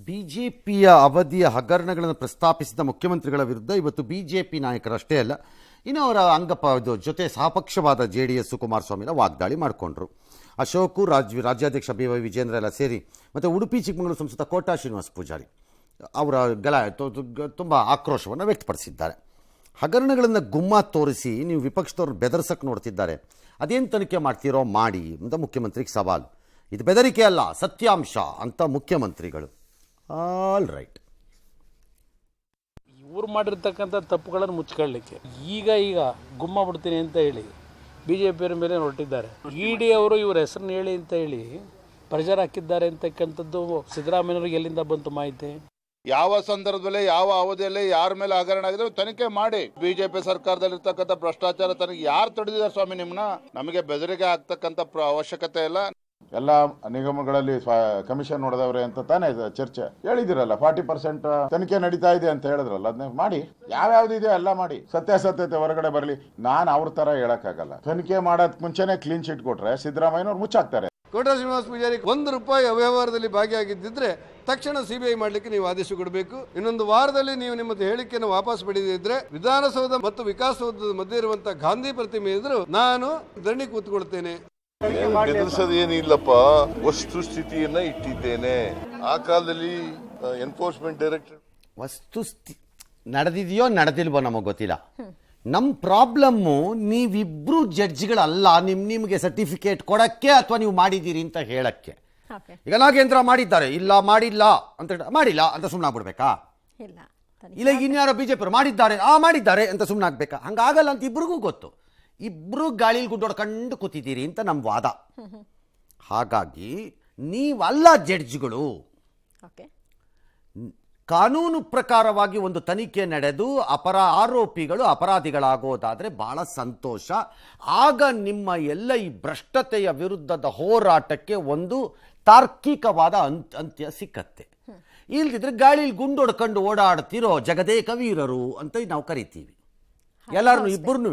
ಬಿಜೆಪಿಯ ಅವಧಿಯ ಹಗರಣಗಳನ್ನು ಪ್ರಸ್ತಾಪಿಸಿದ ಮುಖ್ಯಮಂತ್ರಿಗಳ ವಿರುದ್ಧ ಇವತ್ತು ಬಿಜೆಪಿ ನಾಯಕರಷ್ಟೇ ಅಲ್ಲ, ಇನ್ನು ಅವರ ಜೊತೆ ಸಹಪಕ್ಷವಾದ JDS ಕುಮಾರಸ್ವಾಮಿನ ವಾಗ್ದಾಳಿ ಮಾಡಿಕೊಂಡ್ರು. ಅಶೋಕ್, ರಾಜ್ಯಾಧ್ಯಕ್ಷ BY ವಿಜೇಂದ್ರ ಎಲ್ಲ ಸೇರಿ ಮತ್ತು ಉಡುಪಿ ಚಿಕ್ಕಮಗಳೂರು ಸಂಸದ ಕೋಟಾ ಶ್ರೀನಿವಾಸ ಪೂಜಾರಿ ಅವರ ತುಂಬ ಆಕ್ರೋಶವನ್ನು ವ್ಯಕ್ತಪಡಿಸಿದ್ದಾರೆ. ಹಗರಣಗಳನ್ನು ಗುಮ್ಮ ತೋರಿಸಿ ನೀವು ವಿಪಕ್ಷದವ್ರನ್ನ ಬೆದರ್ಸಕ್ಕೆ ನೋಡ್ತಿದ್ದಾರೆ, ಅದೇನು ತನಿಖೆ ಮಾಡ್ತೀರೋ ಮಾಡಿ ಅಂತ ಮುಖ್ಯಮಂತ್ರಿಗೆ ಸವಾಲು. ಇದು ಬೆದರಿಕೆ ಅಲ್ಲ, ಸತ್ಯಾಂಶ ಅಂತ ಮುಖ್ಯಮಂತ್ರಿಗಳು. ಆಲ್ ರೈಟ್, ಇವ್ರು ಮಾಡಿರ್ತಕ್ಕಂಥ ತಪ್ಪುಗಳನ್ನು ಮುಚ್ಕೊಳ್ಳಿಕ್ಕೆ ಈಗ ಗುಮ್ಮ ಬಿಡ್ತೀನಿ ಅಂತ ಹೇಳಿ BJಪಿಯವರ ಮೇಲೆ ಹೊರಟಿದ್ದಾರೆ. ED ಅವರು ಇವ್ರ ಹೆಸರನ್ನ ಹೇಳಿ ಅಂತ ಹೇಳಿ ಪ್ರೆಷರ್ ಹಾಕಿದ್ದಾರೆ ಅಂತಕ್ಕಂಥದ್ದು ಸಿದ್ದರಾಮಯ್ಯವ್ರಿಗೆ ಎಲ್ಲಿಂದ ಬಂತು ಮಾಹಿತಿ? ಯಾವ ಸಂದರ್ಭದಲ್ಲಿ ಯಾವ ಅವಧಿಯಲ್ಲಿ ಯಾರ ಮೇಲೆ ಹಗರಣ ಆಗಿದೆ ತನಿಖೆ ಮಾಡಿ. ಬಿಜೆಪಿ ಸರ್ಕಾರದಲ್ಲಿರ್ತಕ್ಕಂಥ ಭ್ರಷ್ಟಾಚಾರ ತನಿಖೆ ಯಾರು ತಡೆದಿದ್ದಾರೆ ಸ್ವಾಮಿ? ನಿಮ್ಮನ್ನ ನಮಗೆ ಬೆದರಿಕೆ ಆಗ್ತಕ್ಕಂಥ ಅವಶ್ಯಕತೆ ಇಲ್ಲ. ಎಲ್ಲ ನಿಗಮಗಳಲ್ಲಿ ಕಮಿಷನ್ ನೋಡಿದವ್ರೆ ಅಂತ ತಾನೇ ಚರ್ಚೆ ಹೇಳಿದಿರಲ್ಲ. 40% ತನಿಖೆ ನಡೀತಾ ಇದೆ ಅಂತ ಹೇಳಿದ್ರಲ್ಲ, ಅದನ್ನ ಮಾಡಿ. ಯಾವ್ಯಾವ್ದಿದೆ ಎಲ್ಲ ಮಾಡಿ, ಸತ್ಯಾಸತ್ಯತೆ ಹೊರಗಡೆ ಬರಲಿ. ನಾನು ಅವ್ರ ತರ ಹೇಳಕ್ಕಾಗಲ್ಲ. ತನಿಖೆ ಮಾಡೋದ್ ಮುಂಚೆನೆ ಕ್ಲೀನ್ ಶೀಟ್ ಕೊಟ್ರೆ ಸಿದ್ದರಾಮಯ್ಯನವ್ರು ಮುಚ್ಚಾಕ್ತಾರೆ. ಕೋಟಾ ಶ್ರೀನಿವಾಸ ಪೂಜಾರಿ ₹1 ಅವ್ಯವಹಾರದಲ್ಲಿ ಭಾಗಿಯಾಗಿದ್ದಿದ್ರೆ ತಕ್ಷಣ CBI ಮಾಡಲಿಕ್ಕೆ ನೀವು ಆದೇಶ ಕೊಡಬೇಕು. ಇನ್ನೊಂದು ವಾರದಲ್ಲಿ ನೀವು ನಿಮ್ಮ ಹೇಳಿಕೆಯನ್ನು ವಾಪಸ್ ಪಡೆದಿದ್ರೆ ವಿಧಾನಸೌಧ ಮತ್ತು ವಿಕಾಸಸೌಧದ ಮಧ್ಯೆ ಇರುವಂತಹ ಗಾಂಧಿ ಪ್ರತಿಮೆ ಎದುರು ನಾನು ಧರಣಿ ಕೂತ್ಕೊಳ್ತೇನೆ. ಬೆದರಿಸೋದೇನಿಲ್ಲಪ್ಪ, ವಸ್ತುಸ್ಥಿತಿಯನ್ನ ಇಟ್ಟಿದ್ದೇನೆ. ಆ ಕಾಲದಲ್ಲಿ ಎನ್ಫೋರ್ಸ್ಮೆಂಟ್ ಡೈರೆಕ್ಟರ್ ವಸ್ತುಸ್ಥಿತಿ ನಡೆದಿದೆಯೋ ನಡೆದಿಲ್ವೋ ನಮಗೆ ಗೊತ್ತಿಲ್ಲ. ನಮ್ಮ ಪ್ರಾಬ್ಲಮ್ಮು ನೀವಿಬ್ರು ಜಡ್ಜ್ಗಳಲ್ಲ ನಿಮಗೆ ಸರ್ಟಿಫಿಕೇಟ್ ಕೊಡಕ್ಕೆ ಅಥವಾ ನೀವು ಮಾಡಿದ್ದೀರಿ ಅಂತ ಹೇಳಕ್ಕೆ. ಈಗ ನಾಗೇಂದ್ರ ಮಾಡಿದ್ದಾರೆ, ಇಲ್ಲ ಮಾಡಿಲ್ಲ ಅಂತ ಮಾಡಿಲ್ಲ ಅಂತ ಸುಮ್ಮನಾಗ್ಬಿಡ್ಬೇಕಾ? ಇಲ್ಲ ಇನ್ಯಾರೋ ಬಿಜೆಪಿ ಮಾಡಿದ್ದಾರೆ ಅಂತ ಸುಮ್ಮನಾಗ್ಬೇಕಾ? ಹಂಗಾಗಲ್ಲ ಅಂತ ಇಬ್ರಿಗೂ ಗೊತ್ತು. ಇಬ್ರು ಗಾಳಿಲಿ ಗುಡ್ಡೋಡ್ಕೊಂಡು ಕೂತಿದ್ದೀರಿ ಅಂತ ನಮ್ಮ ವಾದ. ಹಾಗಾಗಿ ನೀವಲ್ಲ ಜಡ್ಜ್ಗಳು. ಕಾನೂನು ಪ್ರಕಾರವಾಗಿ ಒಂದು ತನಿಖೆ ನಡೆದು ಆರೋಪಿಗಳು ಅಪರಾಧಿಗಳಾಗೋದಾದರೆ ಬಹಳ ಸಂತೋಷ. ಆಗ ನಿಮ್ಮ ಎಲ್ಲ ಈ ಭ್ರಷ್ಟತೆಯ ವಿರುದ್ಧದ ಹೋರಾಟಕ್ಕೆ ಒಂದು ತಾರ್ಕಿಕವಾದ ಅಂತ್ಯ ಸಿಕ್ಕತ್ತೆ. ಇಲ್ದಿದ್ರೆ ಗಾಳಿಲಿ ಗುಂಡೊಡ್ಕೊಂಡು ಓಡಾಡ್ತಿರೋ ಜಗದೇಕ ವೀರರು ಅಂತ ನಾವು ಕರಿತೀವಿ ಎಲ್ಲರೂ, ಇಬ್ಬರನ್ನೂ.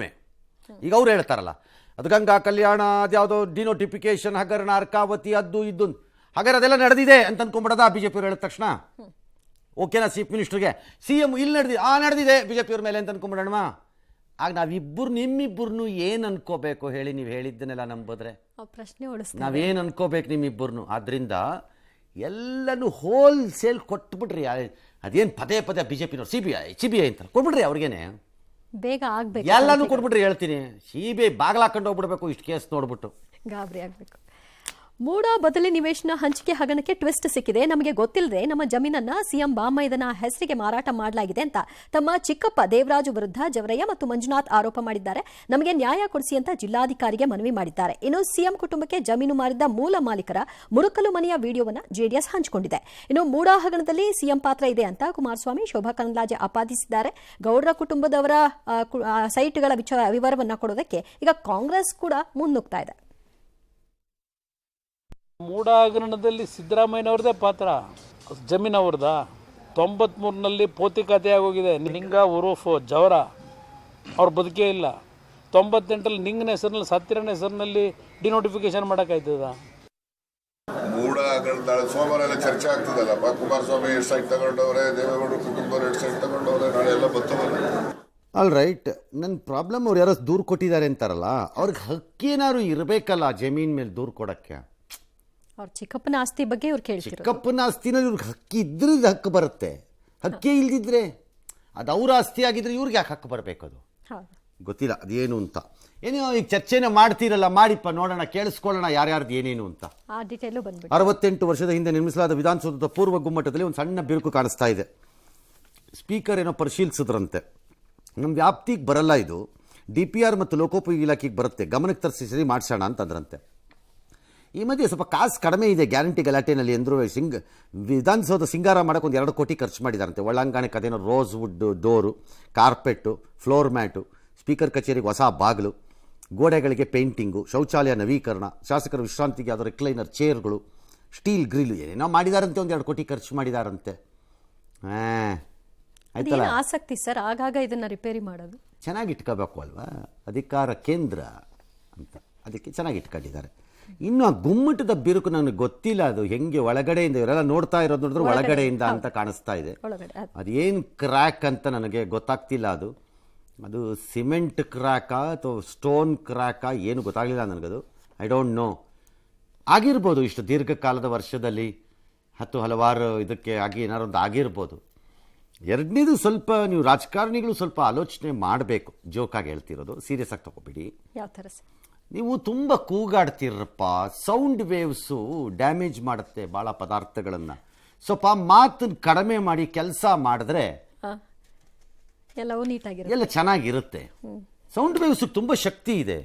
ಈಗ ಅವ್ರು ಹೇಳ್ತಾರಲ್ಲ, ಅದು ಗಂಗಾ ಕಲ್ಯಾಣ, ಅದ್ಯಾವುದೋ ಡಿನೋಟಿಫಿಕೇಶನ್ ಹಗರಣ, ಅರ್ಕಾವತಿ, ಅದು ಇದು ಹಾಗಾದ್ರೆ ಅದೆಲ್ಲ ನಡೆದಿದೆ ಅಂತ ಅನ್ಕೊಂಡ್ಬಿಡೋದ BJಪಿ ಹೇಳಿದ ತಕ್ಷಣ? ಓಕೆನಾ ಚೀಫ್ ಮಿನಿಸ್ಟರ್ಗೆ? CM ಇಲ್ಲಿ ನಡೆದಿದೆ BJಪಿಯವ್ರ ಮೇಲೆ ಅಂತ ಅನ್ಕೊಂಡ್ಬಿಡೋಣ. ಆಗ ನಾವಿಬ್ಬರು ನಿಮ್ಮಿಬ್ಬರನ್ನು ಏನು ಅನ್ಕೋಬೇಕು ಹೇಳಿ? ನೀವು ಹೇಳಿದ್ದನ್ನೆಲ್ಲ ನಂಬಿದ್ರೆ ನಾವೇನು ಅನ್ಕೋಬೇಕು ನಿಮ್ಮಿಬ್ಬರನ್ನು? ಆದ್ದರಿಂದ ಎಲ್ಲನೂ ಹೋಲ್ಸೇಲ್ ಕೊಟ್ಬಿಡ್ರಿ. ಅದೇನು ಪದೇ BJಪಿನವ್ರು CBI ಅಂತ ಕೊಟ್ಬಿಡ್ರಿ, ಅವ್ರಿಗೇನೆ ಬೇಗ ಆಗ್ಬೇಕು, ಎಲ್ಲಾನು ಕೊಟ್ಬಿಟ್ರಿ. ಹೇಳ್ತೀನಿ, CBI ಬಾಗ್ಲಾಕೊಂಡು ಹೋಗ್ಬಿಡ್ಬೇಕು ಇಷ್ಟು ಕೇಸ್ ನೋಡ್ಬಿಟ್ಟು. ಗಾಬರಿ ಆಗ್ಬೇಕು. ಮೂಡ ಬದಲಿ ನಿವೇಶನ ಹಂಚಿಕೆ ಹಗರಣಕ್ಕೆ ಟ್ವಿಸ್ಟ್ ಸಿಕ್ಕಿದೆ. ನಮಗೆ ಗೊತ್ತಿಲ್ಲದೆ ನಮ್ಮ ಜಮೀನನ್ನ CM ಬಾಮೈದನ ಹೆಸರಿಗೆ ಮಾರಾಟ ಮಾಡಲಾಗಿದೆ ಅಂತ ತಮ್ಮ ಚಿಕ್ಕಪ್ಪ ದೇವರಾಜು ವಿರುದ್ಧ ಜವರಯ್ಯ ಮತ್ತು ಮಂಜುನಾಥ್ ಆರೋಪ ಮಾಡಿದ್ದಾರೆ. ನಮಗೆ ನ್ಯಾಯ ಕೊಡಿಸಿ ಅಂತ ಜಿಲ್ಲಾಧಿಕಾರಿಗೆ ಮನವಿ ಮಾಡಿದ್ದಾರೆ. ಇನ್ನು CM ಕುಟುಂಬಕ್ಕೆ ಜಮೀನು ಮಾರಿದ ಮೂಲ ಮಾಲೀಕರ ಮುರುಕಲು ಮನೆಯ ವಿಡಿಯೋವನ್ನು JDS ಹಂಚಿಕೊಂಡಿದೆ. ಇನ್ನು ಮೂಡ ಹಗರಣದಲ್ಲಿ CM ಪಾತ್ರ ಇದೆ ಅಂತ ಕುಮಾರಸ್ವಾಮಿ, ಶೋಭಾ ಕರಂದ್ಲಾಜೆ ಆಪಾದಿಸಿದ್ದಾರೆ. ಗೌಡರ ಕುಟುಂಬದವರ ಸೈಟ್ಗಳ ವಿವರವನ್ನು ಕೊಡೋದಕ್ಕೆ ಈಗ ಕಾಂಗ್ರೆಸ್ ಕೂಡ ಮುನ್ನುಗ್ತಾ ಇದೆ. ಮೂಡ ಹಗರಣದಲ್ಲಿ ಸಿದ್ದರಾಮಯ್ಯನವ್ರದೇ ಪಾತ್ರ, ಜಮೀನು ಅವ್ರದ. 93ರಲ್ಲಿ ಪೋತಿಕತೆ ಆಗೋಗಿದೆ. ನಿಂಗ ಉರೂಫ್ ಜವರ ಅವ್ರ ಬದುಕೇ ಇಲ್ಲ. 98ರಲ್ಲಿ ನಿಂಗನ ಹೆಸರಿನಲ್ಲಿ, ಸತ್ತಿರನ ಹೆಸರಿನಲ್ಲಿ ಡಿನೋಟಿಫಿಕೇಶನ್ ಮಾಡೋಕ್ಕಾಯ್ತದ? ಮೂಡ ಹಗರಣ ಸೋಮವಾರ ಚರ್ಚೆ ಆಗ್ತದಲ್ಲಪ್ಪ. ಕುಮಾರಸ್ವಾಮಿ ಎಷ್ಟು ಸೈಟ್ ತಗೊಂಡವ್ರೆ, ದೇವೇಗೌಡರು ಕುಟುಂಬದವ್ರು ಎಷ್ಟು ಸೈಟ್ ತಗೊಂಡವ್ರೆ, ನಾಳೆ ಎಲ್ಲ ಬರ್ತವಲ್ಲ. ಆಲ್ ರೈಟ್, ನನ್ನ ಪ್ರಾಬ್ಲಮ್ ಅವ್ರು ಯಾರೋ ದೂರು ಕೊಟ್ಟಿದ್ದಾರೆ ಅಂತಾರಲ್ಲ, ಅವ್ರಿಗೆ ಹಕ್ಕೇನಾದ್ರು ಇರಬೇಕಲ್ಲ ಜಮೀನ್ ಮೇಲೆ ದೂರು ಕೊಡಕ್ಕೆ. ಅವ್ರ ಚಿಕ್ಕಪ್ಪನ ಆಸ್ತಿ ಬಗ್ಗೆ ಇವ್ರು ಕೇಳ್ತಿದ್ರು. ಚಿಕ್ಕಪ್ಪನ ಆಸ್ತಿನಲ್ಲಿ ಇವ್ರಿಗೆ ಹಕ್ಕಿ ಇದ್ರೆ ಹಕ್ಕು ಬರುತ್ತೆ, ಹಕ್ಕೇ ಇಲ್ದಿದ್ರೆ ಅದು ಅವ್ರ ಆಸ್ತಿ ಆಗಿದ್ರೆ ಇವ್ರಿಗೆ ಯಾಕೆ ಹಕ್ಕು ಬರಬೇಕು? ಅದು ಗೊತ್ತಿಲ್ಲ ಅದೇನು ಅಂತ. ಏನೋ ಈಗ ಚರ್ಚೆನ ಮಾಡ್ತೀರಲ್ಲ, ಮಾಡಿಪ್ಪ ನೋಡೋಣ, ಕೇಳಿಸ್ಕೊಳ್ಳೋಣ ಯಾರ್ಯಾರ್ದು ಏನೇನು ಅಂತ. 68 ವರ್ಷದ ಹಿಂದೆ ನಿರ್ಮಿಸಲಾದ ವಿಧಾನಸೌಧದ ಪೂರ್ವ ಗುಮ್ಮಟದಲ್ಲಿ ಒಂದು ಸಣ್ಣ ಬಿರುಕು ಕಾಣಿಸ್ತಾ ಇದೆ. ಸ್ಪೀಕರ್ ಏನೋ ಪರಿಶೀಲಿಸಿದ್ರಂತೆ. ನಮ್ಮ ವ್ಯಾಪ್ತಿಗೆ ಬರಲ್ಲ ಇದು, DPR ಮತ್ತು ಲೋಕೋಪಯೋಗಿ ಇಲಾಖೆಗೆ ಬರುತ್ತೆ, ಗಮನಕ್ಕೆ ತರಿಸಿ ಸರಿ ಮಾಡಿಸೋಣ ಅಂತಂದ್ರಂತೆ. ಈ ಮಧ್ಯೆ ಸ್ವಲ್ಪ ಕಾಸು ಕಡಿಮೆ ಇದೆ ಗ್ಯಾರಂಟಿ ಗಲಾಟೆನಲ್ಲಿ ಎಂದರೂ ವಿಧಾನಸೌಧ ಸಿಂಗಾರ ಮಾಡೋಕ್ಕೆ 1-2 ಕೋಟಿ ಖರ್ಚು ಮಾಡಿದಾರಂತೆ. ಒಳಾಂಗಣಕ್ಕೆ ಅದೇನೋ rosewood door, carpet, floor mat, speaker ಕಚೇರಿಗೆ ಹೊಸ ಬಾಗಿಲು, ಗೋಡೆಗಳಿಗೆ ಪೇಂಟಿಂಗು, ಶೌಚಾಲಯ ನವೀಕರಣ, ಶಾಸಕರ ವಿಶ್ರಾಂತಿಗೆ ಅದರ ರಿಕ್ಲೈನರ್ ಚೇರ್ಗಳು, ಸ್ಟೀಲ್ ಗ್ರಿಲ್ ಏನೇನೋ ಮಾಡಿದಾರಂತೆ. 1-2 ಕೋಟಿ ಖರ್ಚು ಮಾಡಿದಾರಂತೆ. ಆಯ್ತಲ್ಲ, ಆಸಕ್ತಿ ಸರ್ ಆಗಾಗ ಇದನ್ನ ರಿಪೇರಿ ಮಾಡೋದು. ಚೆನ್ನಾಗಿ ಇಟ್ಕೋಬೇಕು ಅಲ್ವಾ, ಅಧಿಕಾರ ಕೇಂದ್ರ ಅಂತ, ಅದಕ್ಕೆ ಚೆನ್ನಾಗಿ ಇಟ್ಕೊಂಡಿದ್ದಾರೆ. ಇನ್ನು ಆ ಗುಮ್ಮಟದ ಬಿರುಕು ನನಗೆ ಗೊತ್ತಿಲ್ಲ, ಅದು ಹೆಂಗೆ ಒಳಗಡೆಯಿಂದ ಇವರೆಲ್ಲ ನೋಡ್ತಾ ಇರೋದು ನೋಡಿದ್ರೆ ಒಳಗಡೆಯಿಂದ ಅಂತ ಕಾಣಿಸ್ತಾ ಇದೆ. ಒಳಗಡೆ ಅದೇನು ಕ್ರ್ಯಾಕ್ ಅಂತ ನನಗೆ ಗೊತ್ತಾಗ್ತಿಲ್ಲ. ಅದು ಸಿಮೆಂಟ್ ಕ್ರ್ಯಾಕಾ ಅಥವಾ ಸ್ಟೋನ್ ಕ್ರ್ಯಾಕಾ ಏನು ಗೊತ್ತಾಗಲಿಲ್ಲ ನನಗದು. I don't know. ಆಗಿರ್ಬೋದು, ಇಷ್ಟು ದೀರ್ಘಕಾಲದ ವರ್ಷದಲ್ಲಿ ಹಲವಾರು ಇದಕ್ಕೆ ಆಗಿ ಏನಾರೊಂದು ಆಗಿರ್ಬೋದು. ಎರಡನೇದು, ಸ್ವಲ್ಪ ನೀವು ರಾಜಕಾರಣಿಗಳು ಸ್ವಲ್ಪ ಆಲೋಚನೆ ಮಾಡಬೇಕು. ಜೋಕಾಗಿ ಹೇಳ್ತಿರೋದು, ಸೀರಿಯಸ್ ಆಗಿ ತಗೋಬೇಡಿ. ಯಾವ ಥರ ಸರ್? ನೀವು ತುಂಬ ಕೂಗಾಡ್ತಿರಪ್ಪ, ಸೌಂಡ್ ವೇವ್ಸು ಡ್ಯಾಮೇಜ್ ಮಾಡುತ್ತೆ ಭಾಳ ಪದಾರ್ಥಗಳನ್ನು. ಸ್ವಲ್ಪ ಮಾತನ್ನು ಕಡಿಮೆ ಮಾಡಿ ಕೆಲಸ ಮಾಡಿದ್ರೆ ಎಲ್ಲವೂ ನೀಟಾಗಿರುತ್ತೆ, ಎಲ್ಲ ಚೆನ್ನಾಗಿರುತ್ತೆ. ಸೌಂಡ್ ವೇವ್ಸ್ ತುಂಬ ಶಕ್ತಿ ಇದೆ.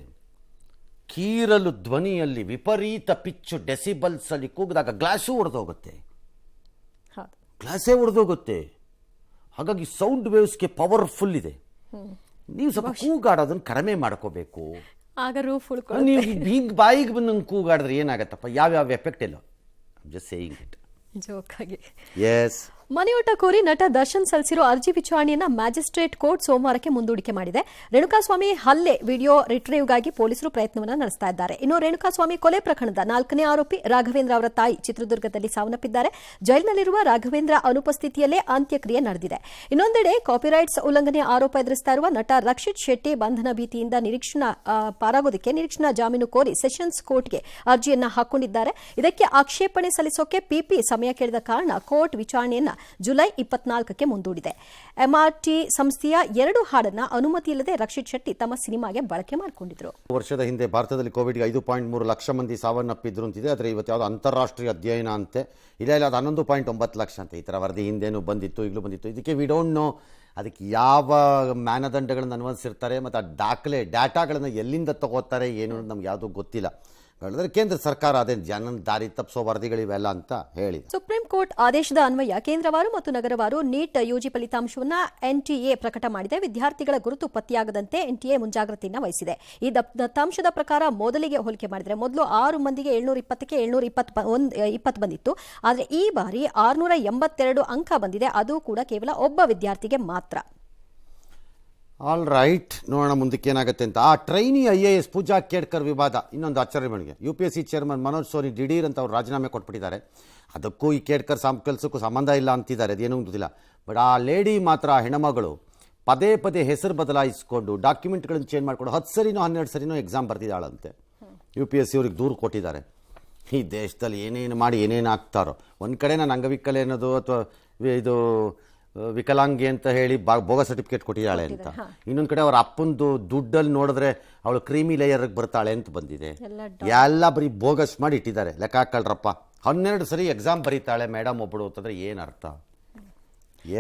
ಕೀರಲು ಧ್ವನಿಯಲ್ಲಿ ವಿಪರೀತ ಪಿಚ್ಚು ಡೆಸಿಬಲ್ಸ್ ಅಲ್ಲಿ ಕೂಗಿದಾಗ ಗ್ಲಾಸು ಒಡೆದೋಗುತ್ತೆ, ಹೌದು, ಗ್ಲಾಸೇ ಒಡೆದೋಗುತ್ತೆ. ಹಾಗಾಗಿ ಸೌಂಡ್ ವೇವ್ಸ್ಗೆ ಪವರ್ಫುಲ್ ಇದೆ. ನೀವು ಸ್ವಲ್ಪ ಕೂಗಾಡೋದನ್ನು ಕಡಿಮೆ ಮಾಡ್ಕೋಬೇಕು. ಆಗ ರೂಫ್ ನೀವು ಹಿಂಗೆ ಬಾಯಿಗೆ ಬಂದಂಗೆ ಕೂಗಾಡಿದ್ರೆ ಏನಾಗತ್ತಪ್ಪ, ಯಾವ್ಯಾವ ಎಫೆಕ್ಟ್ ಇಲ್ಲ. Just saying it. ಜೋಕಾಗಿ. ಎಸ್. ಮನೆಯೂಟ ಕೋರಿ ನಟ ದರ್ಶನ್ ಸಲ್ಲಿಸಿರೋ ಅರ್ಜಿ ವಿಚಾರಣೆಯನ್ನ ಮ್ಯಾಜಿಸ್ಟ್ರೇಟ್ ಕೋರ್ಟ್ ಸೋಮವಾರಕ್ಕೆ ಮುಂದೂಡಿಕೆ ಮಾಡಿದೆ. ರೇಣುಕಾಸ್ವಾಮಿ ಹಲ್ಲೆ ವಿಡಿಯೋ ರಿಟ್ರೀವ್ಗಾಗಿ ಪೊಲೀಸರು ಪ್ರಯತ್ನವನ್ನು ನಡೆಸ್ತಾ ಇದ್ದಾರೆ. ಇನ್ನು ರೇಣುಕಾಸ್ವಾಮಿ ಕೊಲೆ ಪ್ರಕರಣದ 4ನೇ ಆರೋಪಿ ರಾಘವೇಂದ್ರ ಅವರ ತಾಯಿ ಚಿತ್ರದುರ್ಗದಲ್ಲಿ ಸಾವನ್ನಪ್ಪಿದ್ದಾರೆ. ಜೈಲಿನಲ್ಲಿರುವ ರಾಘವೇಂದ್ರ ಅನುಪಸ್ಥಿತಿಯಲ್ಲೇ ಅಂತ್ಯಕ್ರಿಯೆ ನಡೆದಿದೆ. ಇನ್ನೊಂದೆಡೆ ಕಾಪಿರೈಟ್ಸ್ ಉಲ್ಲಂಘನೆ ಆರೋಪ ಎದುರಿಸ್ತಾ ಇರುವ ನಟ ರಕ್ಷಿತ್ ಶೆಟ್ಟಿ ಬಂಧನ ಭೀತಿಯಿಂದ ಪಾರಾಗೋದಕ್ಕೆ ನಿರೀಕ್ಷಣಾ ಜಾಮೀನು ಕೋರಿ ಸೆಷನ್ಸ್ ಕೋರ್ಟ್ಗೆ ಅರ್ಜಿಯನ್ನ ಹಾಕೊಂಡಿದ್ದಾರೆ. ಇದಕ್ಕೆ ಆಕ್ಷೇಪಣೆ ಸಲ್ಲಿಸೋಕೆ ಪಿಪಿ ಸಮಯ ಕೇಳಿದ ಕಾರಣ ಕೋರ್ಟ್ ವಿಚಾರಣೆಯನ್ನ ಜುಲೈ 24ಕ್ಕೆ ಮುಂದೂಡಿದೆ. ಎಂಆರ್ಟಿ ಸಂಸ್ಥೆಯ 2 ಹಾಡನ್ನ ಅನುಮತಿ ಇಲ್ಲದೆ ರಕ್ಷಿತ್ ಶೆಟ್ಟಿ ತಮ್ಮ ಸಿನಿಮಾಗೆ ಬಳಕೆ ಮಾಡಿಕೊಂಡಿದ್ರು. ವರ್ಷದ ಹಿಂದೆ ಭಾರತದಲ್ಲಿ ಕೋವಿಡ್ಗೆ 5.3 ಲಕ್ಷ ಮಂದಿ ಸಾವನ್ನಪ್ಪಿದ್ರು ಅಂತಿದೆ. ಆದರೆ ಇವತ್ತು ಯಾವುದೋ ಅಂತಾರಾಷ್ಟ್ರೀಯ ಅಧ್ಯಯನ ಅಂತೆ ಇಲ್ಲ ಅದು 11.9 ಲಕ್ಷ ಅಂತ ಈ ಥರ ವರದಿ ಹಿಂದೇನು ಬಂದಿತ್ತು, ಈಗಲೂ ಬಂದಿತ್ತು. ಇದಕ್ಕೆ ವಿ ಡೋಂಟ್ ನೋ ಅದಕ್ಕೆ ಯಾವ ಮಾನದಂಡಗಳನ್ನು ಅನ್ವಯಿಸಿರ್ತಾರೆ ಮತ್ತು ಆ ಡಾಟಾಗಳನ್ನು ಎಲ್ಲಿಂದ ತಗೋತಾರೆ ಏನು ನಮ್ಗೆ ಯಾವುದೂ ಗೊತ್ತಿಲ್ಲ. ಹೇಳಿದ್ರೆ ಕೇಂದ್ರ ಸರ್ಕಾರ ಅದೇ ಜನ ದಾರಿ ತಪ್ಪಿಸೋ ವರದಿಗಳಿವೆಲ್ಲ ಅಂತ ಹೇಳಿ ಸುಪ್ರೀಂ ಕೋರ್ಟ್ ಆದೇಶದ ಅನ್ವಯ ಕೇಂದ್ರವಾರು ಮತ್ತು ನಗರವಾರು ನೀಟ್ ಯುಜಿ ಫಲಿತಾಂಶವನ್ನು ಎನ್ಟಿಎ ಪ್ರಕಟ ಮಾಡಿದೆ. ವಿದ್ಯಾರ್ಥಿಗಳ ಗುರುತು ಪತ್ತೆಯಾಗದಂತೆ ಎನ್ಟಿಎ ಮುಂಜಾಗ್ರತೆಯನ್ನು ವಹಿಸಿದೆ. ಈ ದತ್ತಾಂಶದ ಪ್ರಕಾರ ಮೊದಲಿಗೆ ಹೋಲಿಕೆ ಮಾಡಿದರೆ ಮೊದಲು 6 ಮಂದಿಗೆ 720ಕ್ಕೆ 720 ಬಂದಿತ್ತು. ಆದರೆ ಈ ಬಾರಿ 682 ಅಂಕ ಬಂದಿದೆ. ಅದು ಕೂಡ ಕೇವಲ ಒಬ್ಬ ವಿದ್ಯಾರ್ಥಿಗೆ ಮಾತ್ರ. ಆಲ್ ರೈಟ್, ನೋಡೋಣ ಮುಂದಕ್ಕೆ ಏನಾಗುತ್ತೆ ಅಂತ. ಆ ಟ್ರೈನಿ IAS ಪೂಜಾ ಕೇಡ್ಕರ್ ವಿವಾದ ಇನ್ನೊಂದು ಆಶ್ಚರ್ಯ ಬೆಳಗ್ಗೆ. UPSC ಚೇರ್ಮನ್ ಮನೋಜ್ ಸೋನಿ ದಿಢೀರ್ ಅಂತ ಅವ್ರು ರಾಜೀನಾಮೆ ಕೊಟ್ಬಿಟ್ಟಿದ್ದಾರೆ. ಅದಕ್ಕೂ ಈ ಕೇಡ್ಕರ್ ಕೆಲಸಕ್ಕೂ ಸಂಬಂಧ ಇಲ್ಲ ಅಂತಿದ್ದಾರೆ, ಅದೇನೂ ಗೊತ್ತಿಲ್ಲ. ಬಟ್ ಆ ಲೇಡಿ ಮಾತ್ರ, ಹೆಣ್ಮಗಳು ಪದೇ ಪದೇ ಹೆಸರು ಬದಲಾಯಿಸಿಕೊಂಡು ಡಾಕ್ಯುಮೆಂಟ್ಗಳನ್ನು ಚೇಂಜ್ ಮಾಡಿಕೊಂಡು 10 ಸರಿನೋ 12 ಸರಿನೋ ಎಕ್ಸಾಮ್ ಬರ್ತಿದ್ದಾಳಂತೆ. UPSC ಅವ್ರಿಗೆ ದೂರು ಕೊಟ್ಟಿದ್ದಾರೆ. ಈ ದೇಶದಲ್ಲಿ ಏನೇನು ಮಾಡಿ ಏನೇನು ಆಗ್ತಾರೋ, ಒಂದು ಕಡೆ ನಾನು ಅಂಗವಿಕಲೆ ಅನ್ನೋದು ಅಥವಾ ಇದು ವಿಕಲಾಂಗಿ ಅಂತ ಹೇಳಿ ಬೋಗಸ್ ಸರ್ಟಿಫಿಕೇಟ್ ಕೊಟ್ಟಿದ್ದಾಳೆ ಅಂತ, ಇನ್ನೊಂದು ಕಡೆ ಅವ್ರ ಅಪ್ಪಂದು ದುಡ್ಡಲ್ಲಿ ನೋಡಿದ್ರೆ ಅವಳು ಕ್ರೀಮಿ ಲೇಯರ್ಗೆ ಬರ್ತಾಳೆ ಅಂತ ಬಂದಿದೆ. ಎಲ್ಲ ಬರೀ ಬೋಗಸ್ ಮಾಡಿ ಇಟ್ಟಿದ್ದಾರೆ. ಲೆಕ್ಕ ಹಾಕಳ್ರಪ್ಪ, 12 ಸರಿ ಎಕ್ಸಾಮ್ ಬರೀತಾಳೆ ಮೇಡಮ್ ಒಬ್ಬಳು ಅಂತಂದ್ರೆ ಏನರ್ಥ?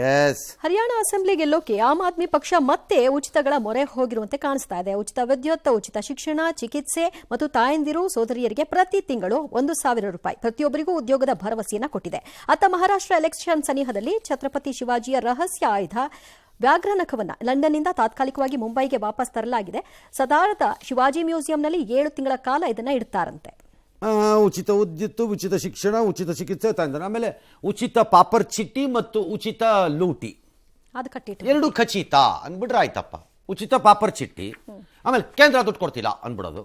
ಎಸ್. ಹರಿಯಾಣ ಅಸೆಂಬ್ಲಿ ಗೆಲ್ಲೋಕೆ ಆಮ್ ಆದ್ಮಿ ಪಕ್ಷ ಮತ್ತೆ ಉಚಿತಗಳ ಮೊರೆ ಹೋಗಿರುವಂತೆ ಕಾಣಿಸ್ತಾ ಇದೆ. ಉಚಿತ ವಿದ್ಯುತ್, ಉಚಿತ ಶಿಕ್ಷಣ, ಚಿಕಿತ್ಸೆ ಮತ್ತು ತಾಯಂದಿರು ಸೋದರಿಯರಿಗೆ ಪ್ರತಿ ತಿಂಗಳು 1,000 ರೂಪಾಯಿ ಪ್ರತಿಯೊಬ್ಬರಿಗೂ ಉದ್ಯೋಗದ ಭರವಸೆಯನ್ನ ಕೊಟ್ಟಿದೆ. ಅತ್ತ ಮಹಾರಾಷ್ಟ್ರ ಎಲೆಕ್ಷನ್ ಸನಿಹದಲ್ಲಿ ಛತ್ರಪತಿ ಶಿವಾಜಿಯ ರಹಸ್ಯ ಆಯುಧ ವ್ಯಾಘ್ರನಖವನ್ನು ಲಂಡನ್ನಿಂದ ತಾತ್ಕಾಲಿಕವಾಗಿ ಮುಂಬೈಗೆ ವಾಪಸ್ ತರಲಾಗಿದೆ. ಸದಾರದ ಶಿವಾಜಿ ಮ್ಯೂಸಿಯಂನಲ್ಲಿ 7 ತಿಂಗಳ ಕಾಲ ಇದನ್ನ ಇಡ್ತಾರಂತೆ. ಉಚಿತ ವಿದ್ಯುತ್, ಉಚಿತ ಶಿಕ್ಷಣ, ಉಚಿತ ಚಿಕಿತ್ಸೆ ತಂದ್ರೆ, ಆಮೇಲೆ ಉಚಿತ ಪಾಪರ್ ಚಿಟ್ಟಿ ಮತ್ತು ಉಚಿತ ಲೂಟಿ, ಅದು ಕಟ್ಟಿಟ್ಟು 2 ಖಚಿತ ಅಂದ್ಬಿಟ್ರೆ ಆಯ್ತಪ್ಪ. ಉಚಿತ ಪಾಪರ್ ಚಿಟ್ಟಿ, ಆಮೇಲೆ ಕೇಂದ್ರ ದುಡ್ಡು ಕೊಡ್ತಿಲ್ಲ ಅನ್ಬಿಡೋದು,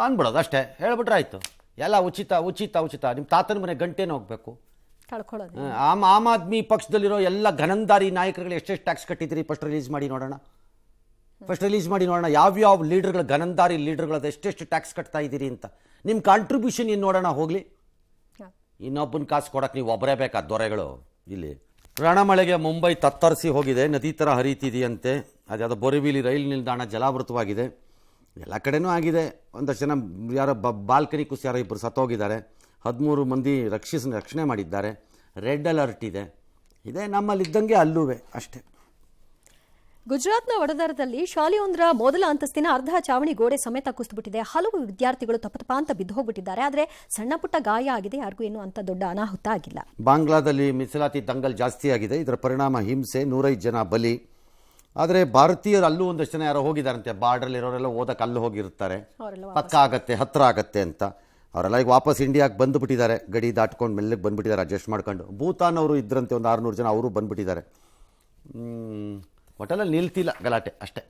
ಅನ್ಬಿಡೋದು ಅಷ್ಟೇ, ಹೇಳ್ಬಿಟ್ರೆ ಆಯ್ತು. ಎಲ್ಲ ಉಚಿತ ಉಚಿತ ಉಚಿತ. ನಿಮ್ಮ ತಾತನ ಮನೆ ಗಂಟೆನ ಹೋಗ್ಬೇಕು. ಆಮ್ ಆದ್ಮಿ ಪಕ್ಷದಲ್ಲಿರೋ ಎಲ್ಲ ಘನಂದಾರಿ ನಾಯಕರುಗಳು ಎಷ್ಟೆಷ್ಟು ಟ್ಯಾಕ್ಸ್ ಕಟ್ಟಿದ್ದೀರಿ ಫಸ್ಟ್ ರಿಲೀಸ್ ಮಾಡಿ ನೋಡೋಣ. ಯಾವ್ಯಾವ ಲೀಡರ್ಗಳ, ಘನಂದಾರಿ ಲೀಡರ್ಗಳದ್ದು ಎಷ್ಟೆಷ್ಟು ಟ್ಯಾಕ್ಸ್ ಕಟ್ತಾ ಇದ್ದೀರಿ ಅಂತ. ನಿಮ್ಮ ಕಾಂಟ್ರಿಬ್ಯೂಷನ್ ಏನು ನೋಡೋಣ ಹೋಗಲಿ. ಇನ್ನೊಬ್ಬನ ಕಾಸು ಕೊಡೋಕೆ ನೀವು ಒಬ್ಬರೇ ಬೇಕಾ ದೊರೆಗಳು ಇಲ್ಲಿ. ಪ್ರಾಣಮಳೆಗೆ ಮುಂಬೈ ತತ್ತರಿಸಿ ಹೋಗಿದೆ, ನದಿ ಥರ ಹರಿತಿದೆಯಂತೆ. ಅದ್ಯಾವುದೋ ಬೋರಿವಿಲಿ ರೈಲು ನಿಲ್ದಾಣ ಜಲಾವೃತವಾಗಿದೆ. ಎಲ್ಲ ಕಡೆನೂ ಆಗಿದೆ. ಒಂದಷ್ಟು ಜನ ಯಾರೋ ಬಾಲ್ಕನಿ ಕುಸಿ ಯಾರೋ 2 ಸತ್ತೋಗಿದ್ದಾರೆ. 13 ಮಂದಿ ರಕ್ಷಣೆ ಮಾಡಿದ್ದಾರೆ. ರೆಡ್ ಅಲರ್ಟ್ ಇದೆ. ಇದೇ ನಮ್ಮಲ್ಲಿದ್ದಂಗೆ ಅಲ್ಲೂವೆ ಅಷ್ಟೇ. ಗುಜರಾತ್ನ ವಡೋದರದಲ್ಲಿ ಶಾಲೆಯೊಂದರ ಮೊದಲ ಅಂತಸ್ತಿನ ಅರ್ಧ ಚಾವಣಿ ಗೋಡೆ ಸಮೇತ ಕುಸಿದುಬಿಟ್ಟಿದೆ. ಹಲವು ವಿದ್ಯಾರ್ಥಿಗಳು ತಪ್ಪತಪ ಅಂತ ಬಿದ್ದು ಹೋಗ್ಬಿಟ್ಟಿದ್ದಾರೆ. ಆದರೆ ಸಣ್ಣ ಪುಟ್ಟ ಗಾಯ ಆಗಿದೆ. ಯಾರಿಗೂ ಏನೂ ಅಂತ ದೊಡ್ಡ ಅನಾಹುತ ಆಗಿಲ್ಲ. ಬಾಂಗ್ಲಾದಲ್ಲಿ ಮೀಸಲಾತಿ ದಂಗಲ್ ಜಾಸ್ತಿ ಆಗಿದೆ. ಇದರ ಪರಿಣಾಮ ಹಿಂಸೆ, 105 ಜನ ಬಲಿ. ಆದರೆ ಭಾರತೀಯರು ಅಲ್ಲೂ ಒಂದಷ್ಟು ಜನ ಯಾರೋ ಹೋಗಿದ್ದಾರಂತೆ. ಬಾರ್ಡ್ರಲ್ಲಿ ಇರೋರೆಲ್ಲ ಓದಕ್ಕೆ ಅಲ್ಲೂ ಹೋಗಿರ್ತಾರೆ, ಪಕ್ಕ ಆಗತ್ತೆ, ಹತ್ರ ಆಗತ್ತೆ ಅಂತ. ಅವರೆಲ್ಲ ಈಗ ವಾಪಸ್ ಇಂಡಿಯಾಗೆ ಬಂದುಬಿಟ್ಟಿದ್ದಾರೆ. ಗಡಿ ದಾಟ್ಕೊಂಡು ಮೆಲ್ಲಗೆ ಬಂದುಬಿಟ್ಟಿದ್ದಾರೆ ಅಡ್ಜಸ್ಟ್ ಮಾಡ್ಕೊಂಡು. ಭೂತಾನ್ ಅವರು ಇದ್ರಂತೆ ಒಂದು 600 ಜನ, ಅವರು ಬಂದುಬಿಟ್ಟಿದ್ದಾರೆ. ಹೋಟೆಲಲ್ಲಿ ನಿಲ್ತಿಲ್ಲ ಗಲಾಟೆ ಅಷ್ಟೇ.